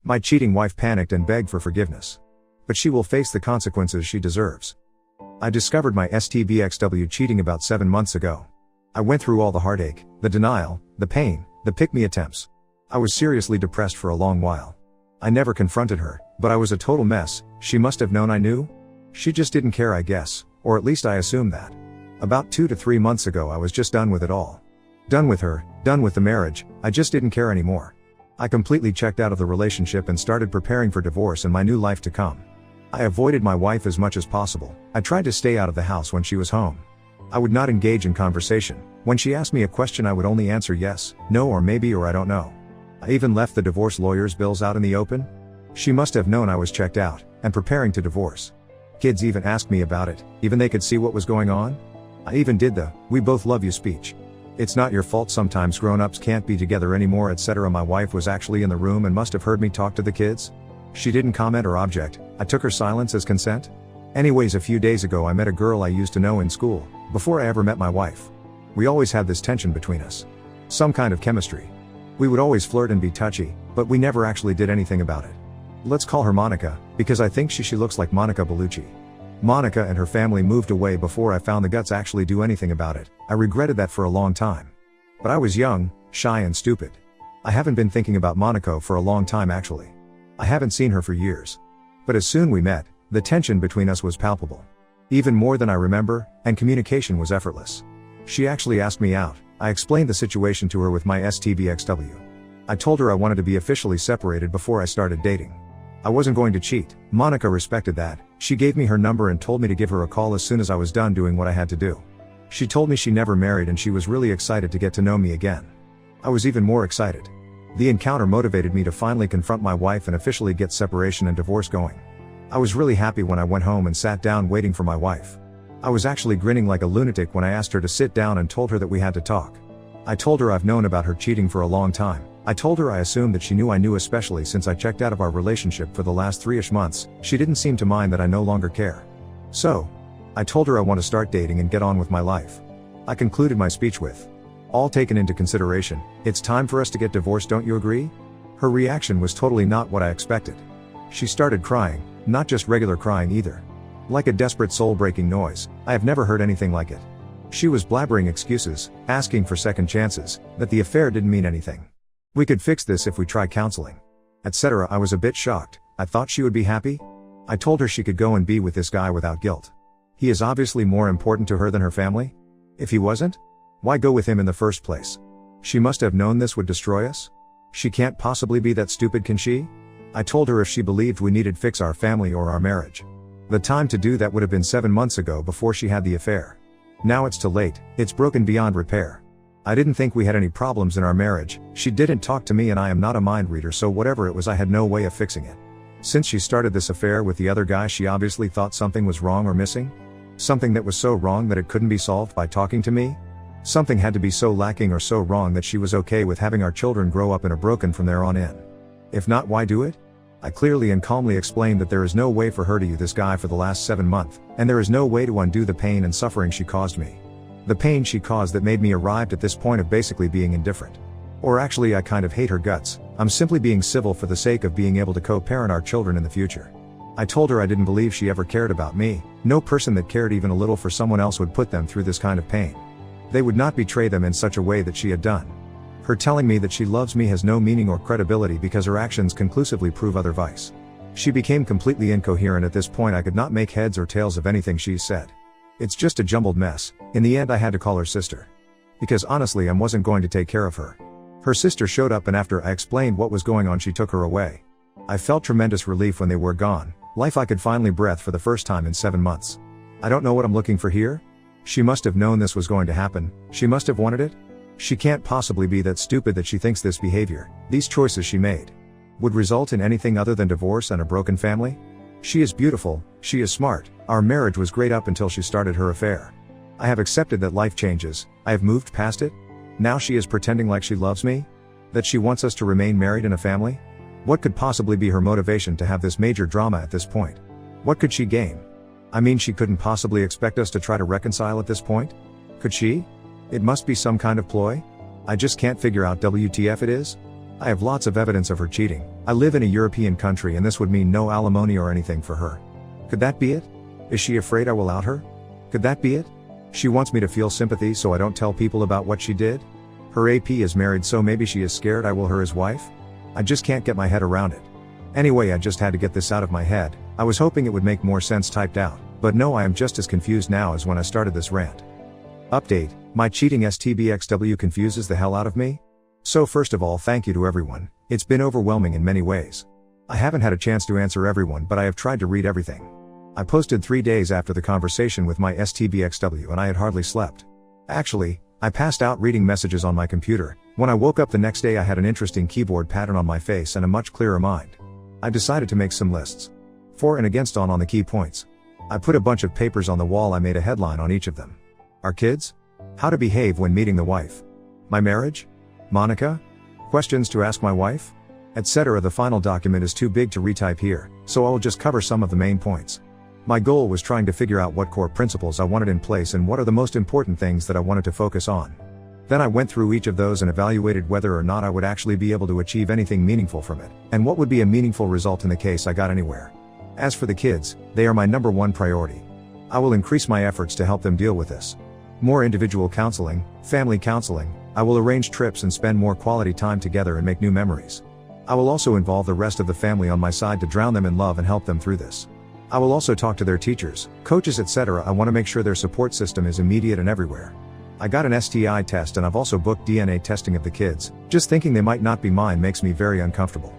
My cheating wife panicked and begged for forgiveness. But she will face the consequences she deserves. I discovered my STBXW cheating about 7 months ago. I went through all the heartache, the denial, the pain, the pick-me attempts. I was seriously depressed for a long while. I never confronted her, but I was a total mess. She must have known I knew. She just didn't care, I guess, or at least I assumed that. About 2 to 3 months ago I was just done with it all. Done with her, done with the marriage, I just didn't care anymore. I completely checked out of the relationship and started preparing for divorce and my new life to come. I avoided my wife as much as possible. I tried to stay out of the house when she was home. I would not engage in conversation. When she asked me a question I would only answer yes, no or maybe or I don't know. I even left the divorce lawyer's bills out in the open. She must have known I was checked out, and preparing to divorce. Kids even asked me about it, even they could see what was going on. I even did the, "we both love you" speech. It's not your fault sometimes grown-ups can't be together anymore, etc. My wife was actually in the room and must have heard me talk to the kids. She didn't comment or object. I took her silence as consent. Anyways, a few days ago I met a girl I used to know in school, before I ever met my wife. We always had this tension between us. Some kind of chemistry. We would always flirt and be touchy, but we never actually did anything about it. Let's call her Monica, because I think she looks like Monica Bellucci. Monica and her family moved away before I found the guts actually do anything about it. I regretted that for a long time. But I was young, shy and stupid. I haven't been thinking about Monica for a long time actually. I haven't seen her for years. But as soon we met, the tension between us was palpable. Even more than I remember, and communication was effortless. She actually asked me out. I explained the situation to her with my STBXW. I told her I wanted to be officially separated before I started dating. I wasn't going to cheat. Monica respected that. She gave me her number and told me to give her a call as soon as I was done doing what I had to do. She told me she never married and she was really excited to get to know me again. I was even more excited. The encounter motivated me to finally confront my wife and officially get separation and divorce going. I was really happy when I went home and sat down waiting for my wife. I was actually grinning like a lunatic when I asked her to sit down and told her that we had to talk. I told her I've known about her cheating for a long time. I told her I assumed that she knew I knew, especially since I checked out of our relationship for the last 3-ish months. She didn't seem to mind that I no longer care. So, I told her I want to start dating and get on with my life. I concluded my speech with, "All taken into consideration, it's time for us to get divorced, don't you agree?" Her reaction was totally not what I expected. She started crying, not just regular crying either. Like a desperate soul-breaking noise. I have never heard anything like it. She was blabbering excuses, asking for second chances, that the affair didn't mean anything. We could fix this if we try counseling, etc. I was a bit shocked. I thought she would be happy. I told her she could go and be with this guy without guilt. He is obviously more important to her than her family. If he wasn't, why go with him in the first place? She must have known this would destroy us. She can't possibly be that stupid, can she? I told her if she believed we needed fix our family or our marriage. The time to do that would have been 7 months ago before she had the affair. Now it's too late. It's broken beyond repair. I didn't think we had any problems in our marriage. She didn't talk to me and I am not a mind reader, so whatever it was I had no way of fixing it. Since she started this affair with the other guy, she obviously thought something was wrong or missing. Something that was so wrong that it couldn't be solved by talking to me. Something had to be so lacking or so wrong that she was okay with having our children grow up in a broken from there on in. If not, why do it? I clearly and calmly explained that there is no way for her to use this guy for the last 7 months, and there is no way to undo the pain and suffering she caused me. The pain she caused that made me arrived at this point of basically being indifferent. Or actually, I kind of hate her guts. I'm simply being civil for the sake of being able to co-parent our children in the future. I told her I didn't believe she ever cared about me. No person that cared even a little for someone else would put them through this kind of pain. They would not betray them in such a way that she had done. Her telling me that she loves me has no meaning or credibility because her actions conclusively prove otherwise. She became completely incoherent at this point. I could not make heads or tails of anything she said. It's just a jumbled mess. In the end I had to call her sister. Because honestly I wasn't going to take care of her. Her sister showed up and after I explained what was going on she took her away. I felt tremendous relief when they were gone. Life I could finally breathe for the first time in 7 months. I don't know what I'm looking for here. She must have known this was going to happen. She must have wanted it. She can't possibly be that stupid that she thinks this behavior, these choices she made, would result in anything other than divorce and a broken family. She is beautiful, she is smart, our marriage was great up until she started her affair. I have accepted that life changes, I have moved past it. Now she is pretending like she loves me? That she wants us to remain married in a family? What could possibly be her motivation to have this major drama at this point? What could she gain? I mean, she couldn't possibly expect us to try to reconcile at this point? Could she? It must be some kind of ploy? I just can't figure out WTF it is. I have lots of evidence of her cheating. I live in a European country and this would mean no alimony or anything for her. Could that be it? Is she afraid I will out her? Could that be it? She wants me to feel sympathy so I don't tell people about what she did? Her AP is married so maybe she is scared I will her his wife? I just can't get my head around it. Anyway, I just had to get this out of my head. I was hoping it would make more sense typed out, but no, I am just as confused now as when I started this rant. Update, my cheating STBXW confuses the hell out of me? So first of all, thank you to everyone. It's been overwhelming in many ways. I haven't had a chance to answer everyone, but I have tried to read everything. I posted 3 days after the conversation with my STBXW and I had hardly slept. Actually, I passed out reading messages on my computer. When I woke up the next day I had an interesting keyboard pattern on my face and a much clearer mind. I decided to make some lists. For and against on the key points. I put a bunch of papers on the wall. I made a headline on each of them. Our kids? How to behave when meeting the wife? My marriage? Monica? Questions to ask my wife? Etc. The final document is too big to retype here, so I will just cover some of the main points. My goal was trying to figure out what core principles I wanted in place and what are the most important things that I wanted to focus on. Then I went through each of those and evaluated whether or not I would actually be able to achieve anything meaningful from it, and what would be a meaningful result in the case I got anywhere. As for the kids, they are my number one priority. I will increase my efforts to help them deal with this. More individual counseling, family counseling, I will arrange trips and spend more quality time together and make new memories. I will also involve the rest of the family on my side to drown them in love and help them through this. I will also talk to their teachers, coaches, etc. I want to make sure their support system is immediate and everywhere. I got an STI test and I've also booked DNA testing of the kids. Just thinking they might not be mine makes me very uncomfortable.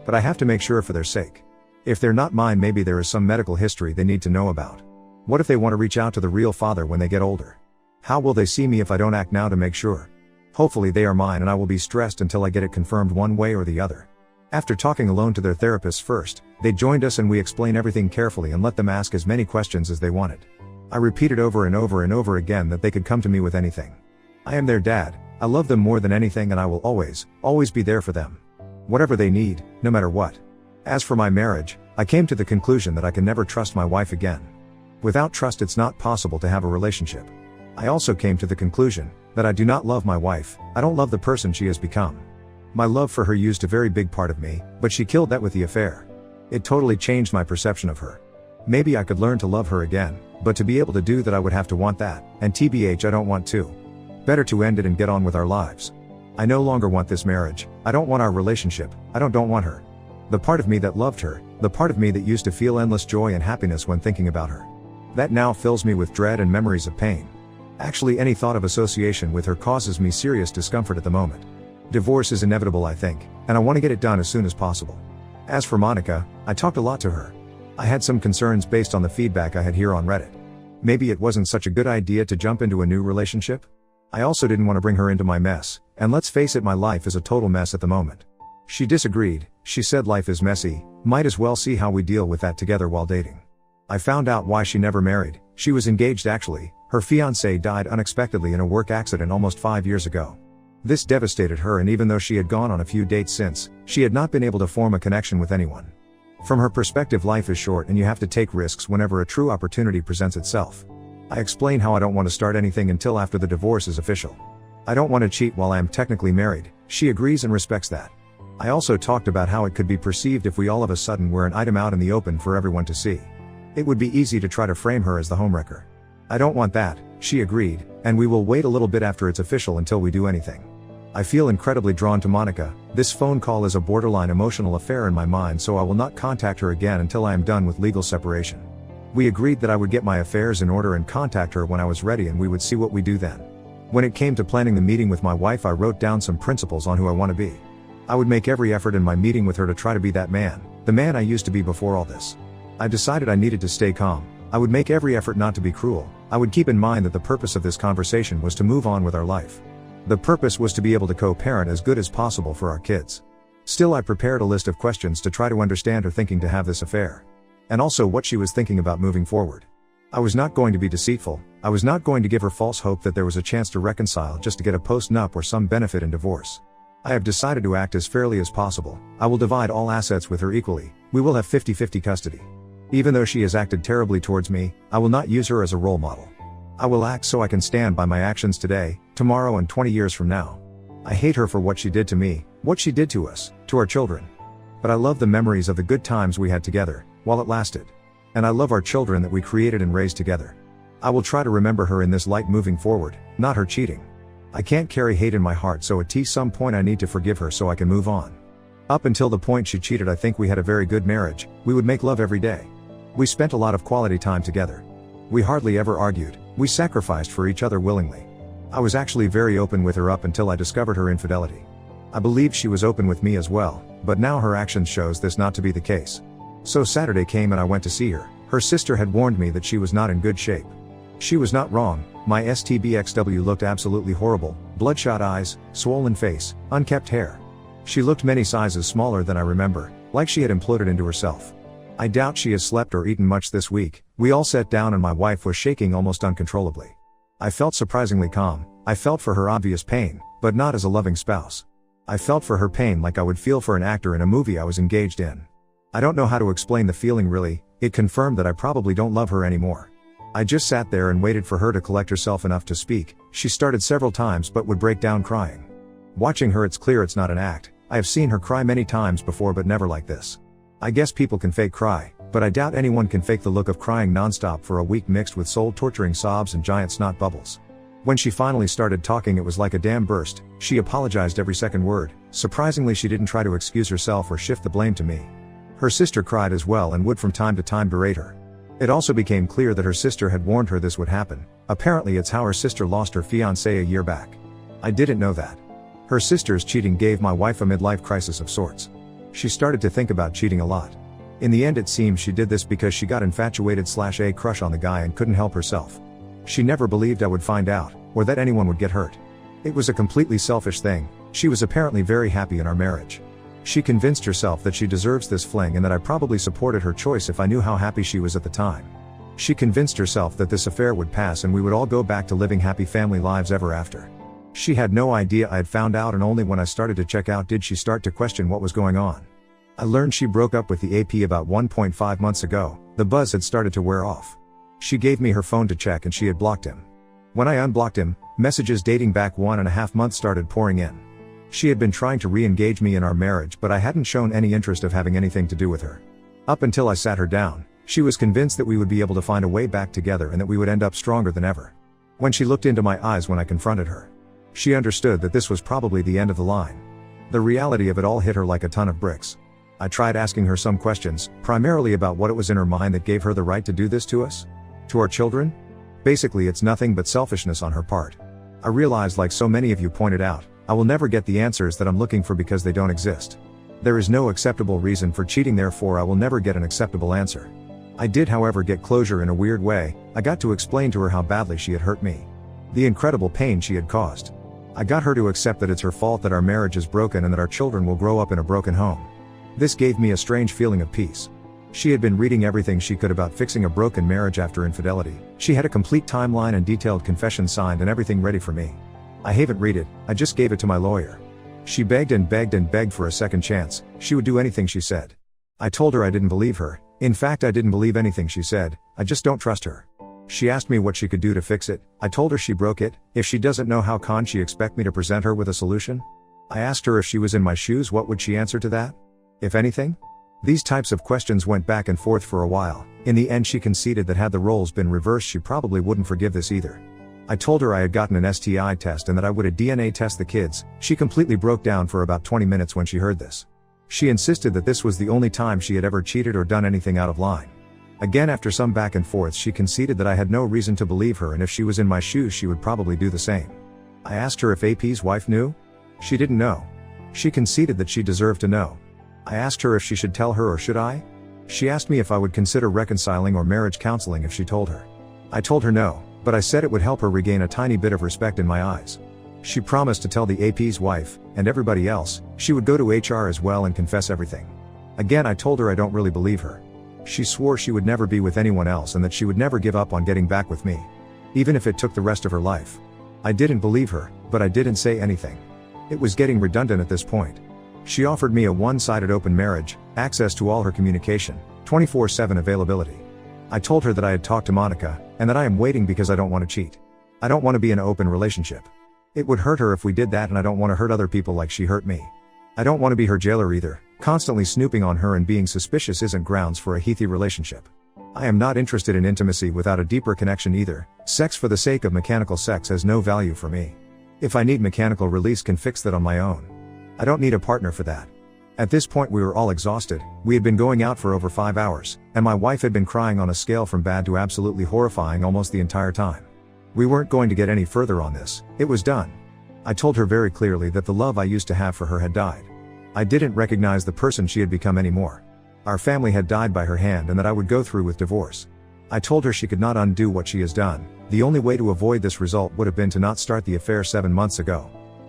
But I have to make sure for their sake. If they're not mine, maybe there is some medical history they need to know about. What if they want to reach out to the real father when they get older? How will they see me if I don't act now to make sure? Hopefully they are mine and I will be stressed until I get it confirmed one way or the other. After talking alone to their therapists first, they joined us and we explained everything carefully and let them ask as many questions as they wanted. I repeated over and over and over again that they could come to me with anything. I am their dad, I love them more than anything and I will always be there for them. Whatever they need, no matter what. As for my marriage, I came to the conclusion that I can never trust my wife again. Without trust it's not possible to have a relationship. I also came to the conclusion that I do not love my wife, I don't love the person she has become. My love for her used a very big part of me, but she killed that with the affair. It totally changed my perception of her. Maybe I could learn to love her again, but to be able to do that I would have to want that, and TBH I don't want to. Better to end it and get on with our lives. I no longer want this marriage, I don't want our relationship, I don't want her. The part of me that loved her, the part of me that used to feel endless joy and happiness when thinking about her. That now fills me with dread and memories of pain. Actually, any thought of association with her causes me serious discomfort at the moment. Divorce is inevitable, I think, and I want to get it done as soon as possible. As for Monica, I talked a lot to her. I had some concerns based on the feedback I had here on Reddit. Maybe it wasn't such a good idea to jump into a new relationship? I also didn't want to bring her into my mess, and let's face it, my life is a total mess at the moment. She disagreed. She said life is messy, might as well see how we deal with that together while dating. I found out why she never married. She was engaged actually. Her fiancé died unexpectedly in a work accident almost 5 years ago. This devastated her, and even though she had gone on a few dates since, she had not been able to form a connection with anyone. From her perspective, life is short and you have to take risks whenever a true opportunity presents itself. I explain how I don't want to start anything until after the divorce is official. I don't want to cheat while I am technically married. She agrees and respects that. I also talked about how it could be perceived if we all of a sudden were an item out in the open for everyone to see. It would be easy to try to frame her as the homewrecker. I don't want that, she agreed, and we will wait a little bit after it's official until we do anything. I feel incredibly drawn to Monica. This phone call is a borderline emotional affair in my mind, so I will not contact her again until I am done with legal separation. We agreed that I would get my affairs in order and contact her when I was ready, and we would see what we do then. When it came to planning the meeting with my wife, I wrote down some principles on who I want to be. I would make every effort in my meeting with her to try to be that man, the man I used to be before all this. I decided I needed to stay calm. I would make every effort not to be cruel. I would keep in mind that the purpose of this conversation was to move on with our life. The purpose was to be able to co-parent as good as possible for our kids. Still, I prepared a list of questions to try to understand her thinking to have this affair. And also what she was thinking about moving forward. I was not going to be deceitful. I was not going to give her false hope that there was a chance to reconcile just to get a post-nup or some benefit in divorce. I have decided to act as fairly as possible. I will divide all assets with her equally. We will have 50-50 custody. Even though she has acted terribly towards me, I will not use her as a role model. I will act so I can stand by my actions today, tomorrow, and 20 years from now. I hate her for what she did to me, what she did to us, to our children. But I love the memories of the good times we had together, while it lasted. And I love our children that we created and raised together. I will try to remember her in this light moving forward, not her cheating. I can't carry hate in my heart, so at some point I need to forgive her so I can move on. Up until the point she cheated, I think we had a very good marriage. We would make love every day. We spent a lot of quality time together. We hardly ever argued. We sacrificed for each other willingly. I was actually very open with her up until I discovered her infidelity. I believed she was open with me as well, but now her actions shows this not to be the case. So Saturday came and I went to see her. Her sister had warned me that she was not in good shape. She was not wrong. My STBXW looked absolutely horrible, bloodshot eyes, swollen face, unkempt hair. She looked many sizes smaller than I remember, like she had imploded into herself. I doubt she has slept or eaten much this week. We all sat down and my wife was shaking almost uncontrollably. I felt surprisingly calm. I felt for her obvious pain, but not as a loving spouse. I felt for her pain like I would feel for an actor in a movie I was engaged in. I don't know how to explain the feeling really. It confirmed that I probably don't love her anymore. I just sat there and waited for her to collect herself enough to speak. She started several times but would break down crying. Watching her, it's clear it's not an act. I have seen her cry many times before, but never like this. I guess people can fake cry, but I doubt anyone can fake the look of crying nonstop for a week mixed with soul-torturing sobs and giant snot bubbles. When she finally started talking, it was like a dam burst. She apologized every second word. Surprisingly, she didn't try to excuse herself or shift the blame to me. Her sister cried as well and would from time to time berate her. It also became clear that her sister had warned her this would happen. Apparently it's how her sister lost her fiancé a year back. I didn't know that. Her sister's cheating gave my wife a midlife crisis of sorts. She started to think about cheating a lot. In the end, it seems she did this because she got infatuated/a crush on the guy and couldn't help herself. She never believed I would find out, or that anyone would get hurt. It was a completely selfish thing. She was apparently very happy in our marriage. She convinced herself that she deserves this fling and that I probably supported her choice if I knew how happy she was at the time. She convinced herself that this affair would pass and we would all go back to living happy family lives ever after. She had no idea I had found out, and only when I started to check out did she start to question what was going on. I learned she broke up with the AP about 1.5 months ago. The buzz had started to wear off. She gave me her phone to check and she had blocked him. When I unblocked him, messages dating back 1.5 months started pouring in. She had been trying to re-engage me in our marriage, but I hadn't shown any interest of having anything to do with her. Up until I sat her down, she was convinced that we would be able to find a way back together and that we would end up stronger than ever. When she looked into my eyes when I confronted her, she understood that this was probably the end of the line. The reality of it all hit her like a ton of bricks. I tried asking her some questions, primarily about what it was in her mind that gave her the right to do this to us? To our children? Basically, it's nothing but selfishness on her part. I realized, like so many of you pointed out, I will never get the answers that I'm looking for because they don't exist. There is no acceptable reason for cheating, therefore I will never get an acceptable answer. I did, however, get closure in a weird way. I got to explain to her how badly she had hurt me. The incredible pain she had caused. I got her to accept that it's her fault that our marriage is broken and that our children will grow up in a broken home. This gave me a strange feeling of peace. She had been reading everything she could about fixing a broken marriage after infidelity. She had a complete timeline and detailed confession signed and everything ready for me. I haven't read it, I just gave it to my lawyer. She begged and begged and begged for a second chance. She would do anything she said. I told her I didn't believe her. In fact, I didn't believe anything she said. I just don't trust her. She asked me what she could do to fix it. I told her she broke it. If she doesn't know, how can she expect me to present her with a solution? I asked her if she was in my shoes, what would she answer to that? If anything? These types of questions went back and forth for a while. In the end, she conceded that had the roles been reversed, she probably wouldn't forgive this either. I told her I had gotten an STI test and that I would DNA test the kids. She completely broke down for about 20 minutes when she heard this. She insisted that this was the only time she had ever cheated or done anything out of line. Again, after some back and forth, she conceded that I had no reason to believe her, and if she was in my shoes she would probably do the same. I asked her if AP's wife knew. She didn't know. She conceded that she deserved to know. I asked her if she should tell her or should I? She asked me if I would consider reconciling or marriage counseling if she told her. I told her no, but I said it would help her regain a tiny bit of respect in my eyes. She promised to tell the AP's wife, and everybody else. She would go to HR as well and confess everything. Again, I told her I don't really believe her. She swore she would never be with anyone else and that she would never give up on getting back with me, even if it took the rest of her life. I didn't believe her, but I didn't say anything. It was getting redundant at this point. She offered me a one-sided open marriage, access to all her communication, 24/7 availability. I told her that I had talked to Monica, and that I am waiting because I don't want to cheat. I don't want to be in an open relationship. It would hurt her if we did that, and I don't want to hurt other people like she hurt me. I don't want to be her jailer either. Constantly snooping on her and being suspicious isn't grounds for a healthy relationship. I am not interested in intimacy without a deeper connection either. Sex for the sake of mechanical sex has no value for me. If I need mechanical release, can fix that on my own. I don't need a partner for that. At this point we were all exhausted. We had been going out for over 5 hours, and my wife had been crying on a scale from bad to absolutely horrifying almost the entire time. We weren't going to get any further on this. It was done. I told her very clearly that the love I used to have for her had died. I didn't recognize the person she had become anymore. Our family had died by her hand and that I would go through with divorce. I told her she could not undo what she has done. The only way to avoid this result would have been to not start the affair 7 months ago.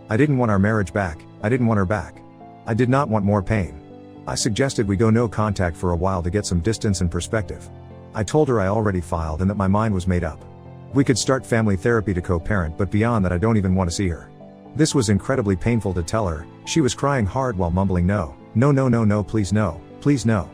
I didn't want our marriage back. I didn't want her back. I did not want more pain. I suggested we go no contact for a while to get some distance and perspective. I told her I already filed and that my mind was made up. We could start family therapy to co-parent, but beyond that I don't even want to see her. This was incredibly painful to tell her. She was crying hard while mumbling no, no, no, no, no, please no, please no.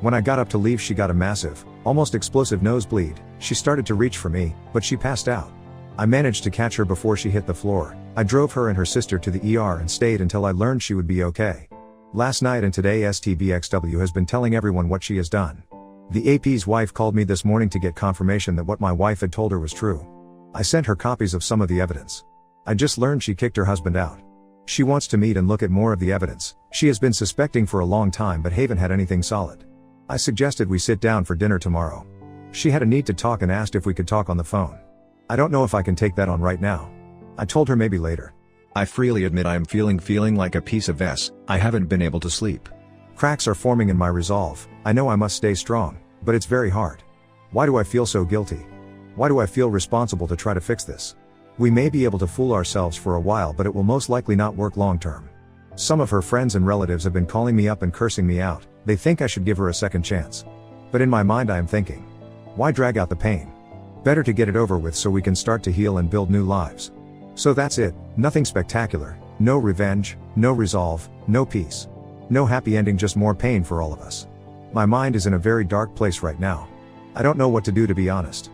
When I got up to leave, she got a massive, almost explosive nosebleed. She started to reach for me, but she passed out. I managed to catch her before she hit the floor. I drove her and her sister to the ER and stayed until I learned she would be okay. Last night and today STBXW has been telling everyone what she has done. The AP's wife called me this morning to get confirmation that what my wife had told her was true. I sent her copies of some of the evidence. I just learned she kicked her husband out. She wants to meet and look at more of the evidence. She has been suspecting for a long time but haven't had anything solid. I suggested we sit down for dinner tomorrow. She had a need to talk and asked if we could talk on the phone. I don't know if I can take that on right now. I told her maybe later. I freely admit I am feeling like a piece of S. I haven't been able to sleep. Cracks are forming in my resolve. I know I must stay strong, but it's very hard. Why do I feel so guilty? Why do I feel responsible to try to fix this? We may be able to fool ourselves for a while, but it will most likely not work long term. Some of her friends and relatives have been calling me up and cursing me out. They think I should give her a second chance. But in my mind I am thinking, why drag out the pain? Better to get it over with so we can start to heal and build new lives. So that's it, nothing spectacular, no revenge, no resolve, no peace. No happy ending, just more pain for all of us. My mind is in a very dark place right now. I don't know what to do, to be honest.